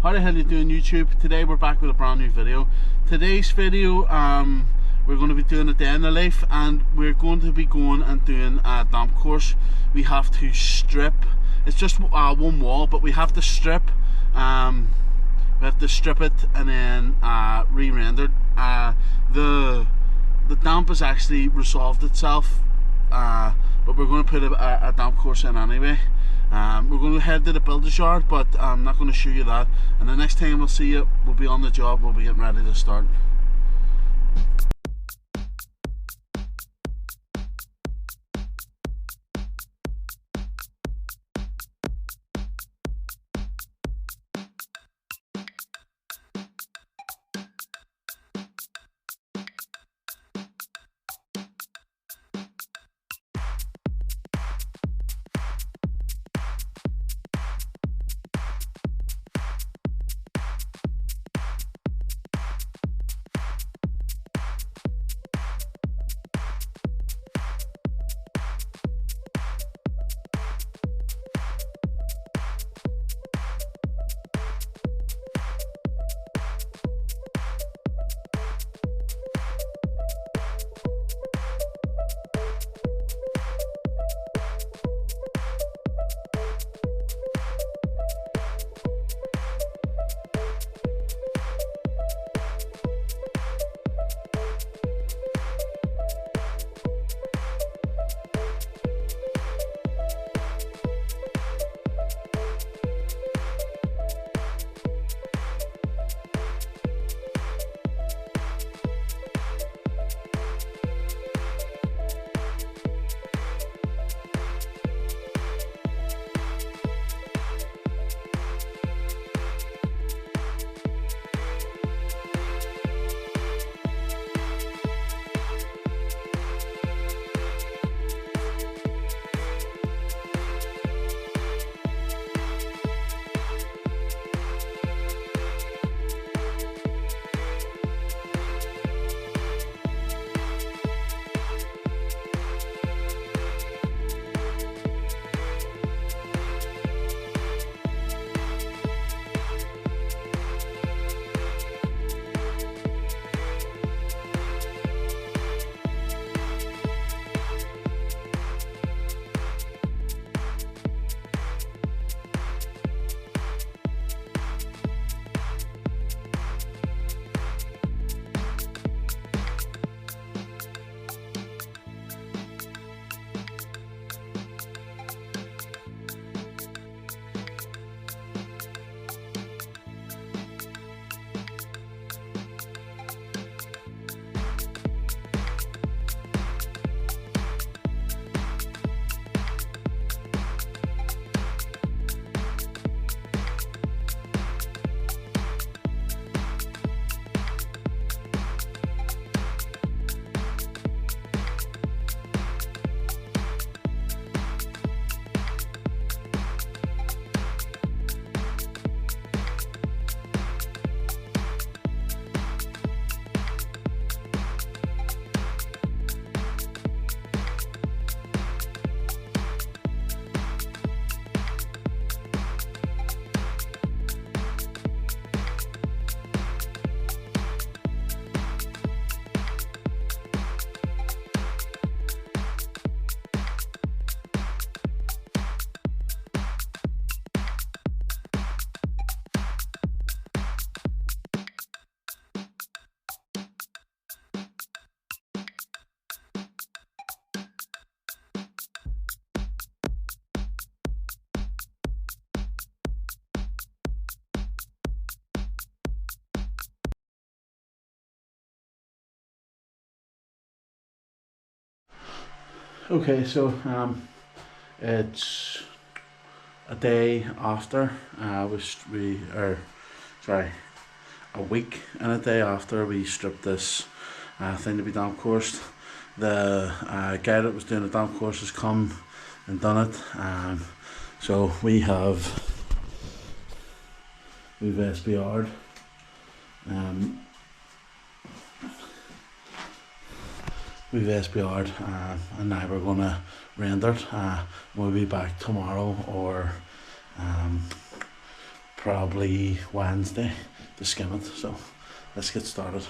How the hell are you doing, YouTube? Today we're back with a brand new video. Today's video, we're going to be doing a day in the life, and we're going to be going and doing a damp course. We have to strip. It's just one wall, but we have to strip. We have to strip it and then re-render. The damp has actually resolved itself, but we're going to put a damp course in anyway. We're going to head to the builder's yard, but I'm not going to show you that. And the next time we'll see you, we'll be on the job, we'll be getting ready to start. Okay, so it's a day after a week and a day after we stripped this thing to be damp coursed. The guy that was doing the damp course has come and done it. So we've SBR'd. We've SBR'd and now we're going to render it. We'll be back tomorrow or probably Wednesday to skim it. So let's get started.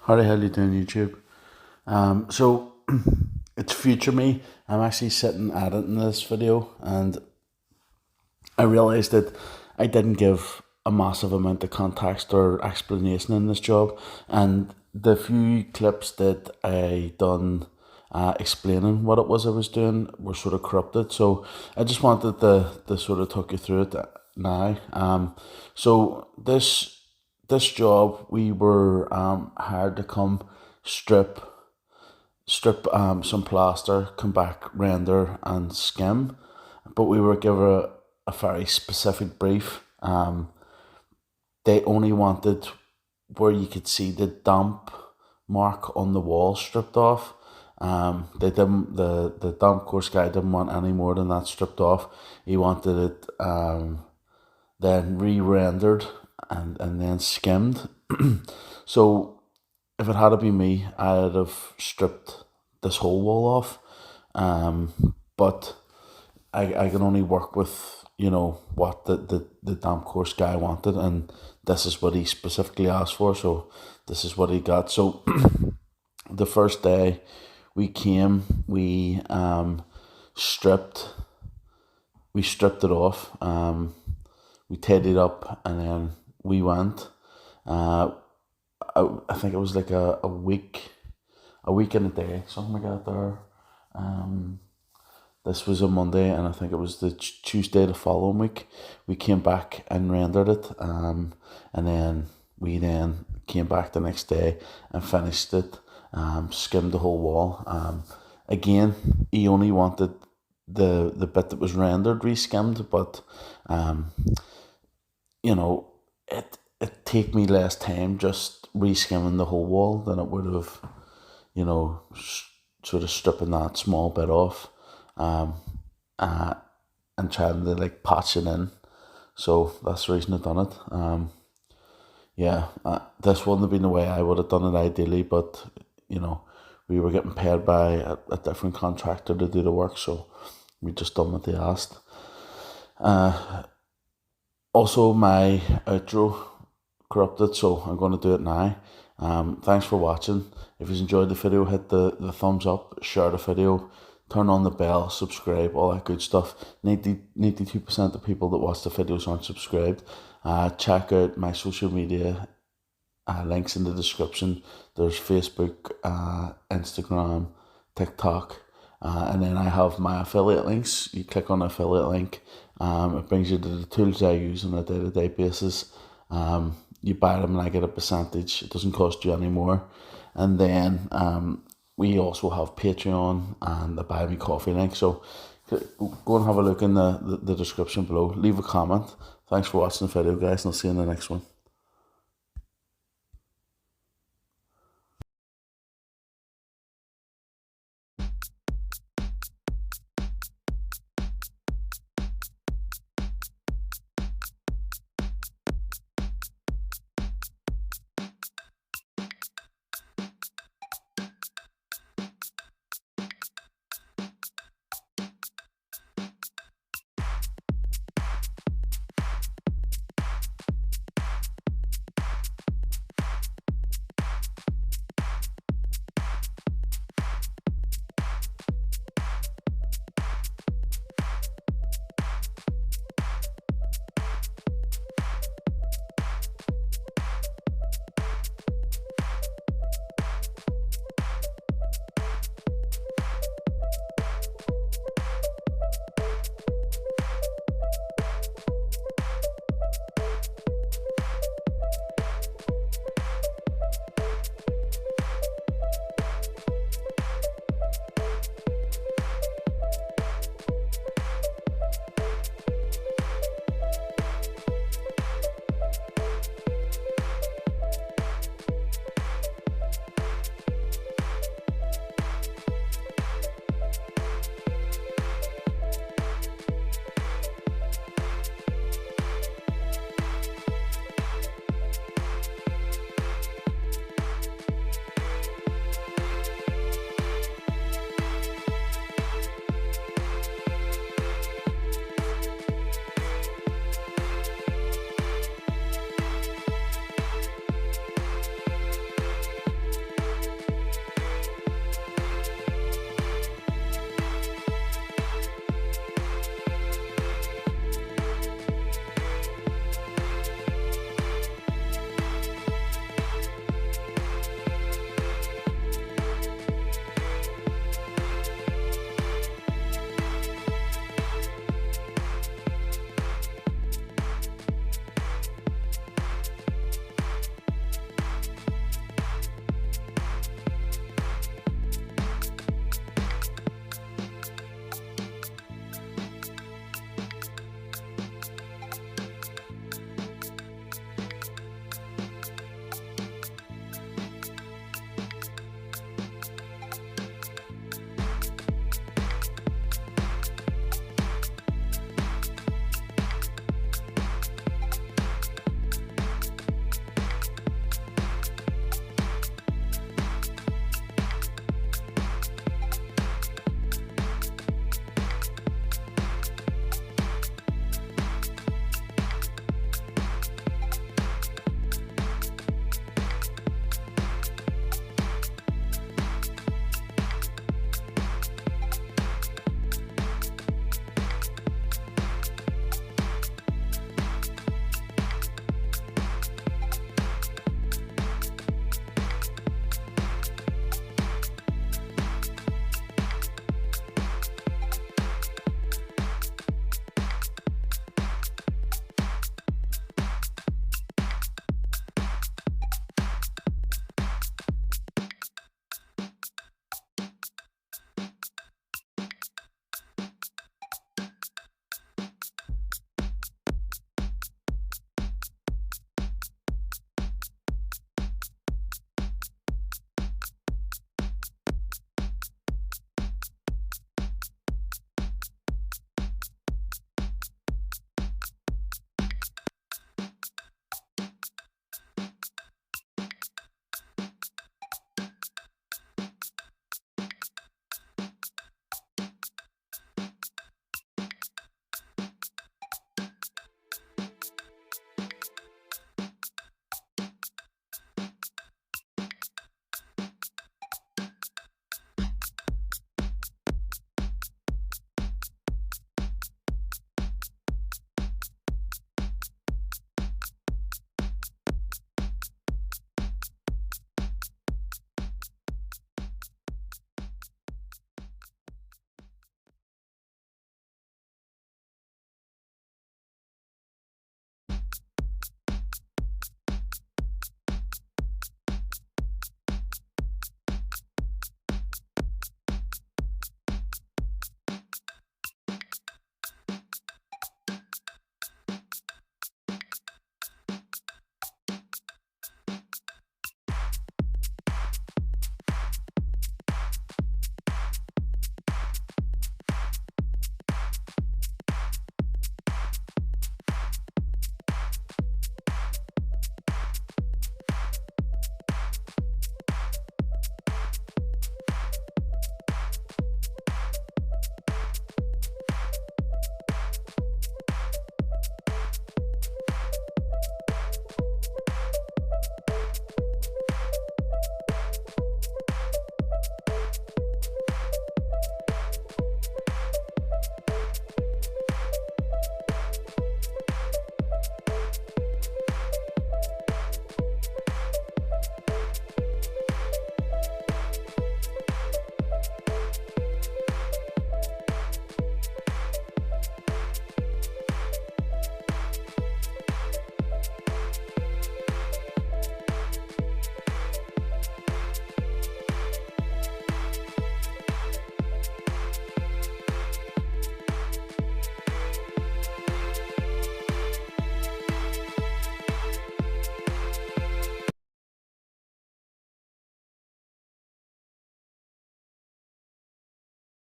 Howdy, how you doing, YouTube? So it's future me. I'm actually sitting editing this video, and I realised that I didn't give a massive amount of context or explanation in this job, and the few clips that I done explaining what it was I was doing were sort of corrupted. So I just wanted to sort of talk you through it now. So this job, we were hired to come strip some plaster, come back, render and skim, but we were given a very specific brief. They only wanted where you could see the damp mark on the wall stripped off. They didn't. The damp course guy didn't want any more than that stripped off. He wanted it then re-rendered and then skimmed. So if it had to be me, I'd have stripped this whole wall off. But I can only work with, what the damp course guy wanted, and this is what he specifically asked for, so this is what he got. So the first day we came, we stripped it off, we tidied up, and then we went. I think it was like a week and a day, something like that there. This was a Monday, and I think it was the Tuesday the following week we came back and rendered it, and then we came back the next day and finished it, skimmed the whole wall. Again, he only wanted the bit that was rendered re-skimmed, but it take me less time just re-skimming the whole wall than it would have, sort of stripping that small bit off, and trying to like patch it in. So that's the reason I done it. This wouldn't have been the way I would have done it ideally, but we were getting paid by a different contractor to do the work, so we just done what they asked. Also, my outro corrupted, so I'm going to do it now. Thanks for watching. If you enjoyed the video, hit the thumbs up, share the video, turn on the bell, subscribe, all that good stuff. 92% of people that watch the videos aren't subscribed. Check out my social media, links in the description. There's Facebook, Instagram, TikTok, and then I have my affiliate links. You click on the affiliate link, it brings you to the tools I use on a day-to-day basis. You buy them and I get a percentage. It doesn't cost you any more. And then we also have Patreon and the Buy Me Coffee link. So go and have a look in the description below. Leave a comment. Thanks for watching the video, guys, and I'll see you in the next one.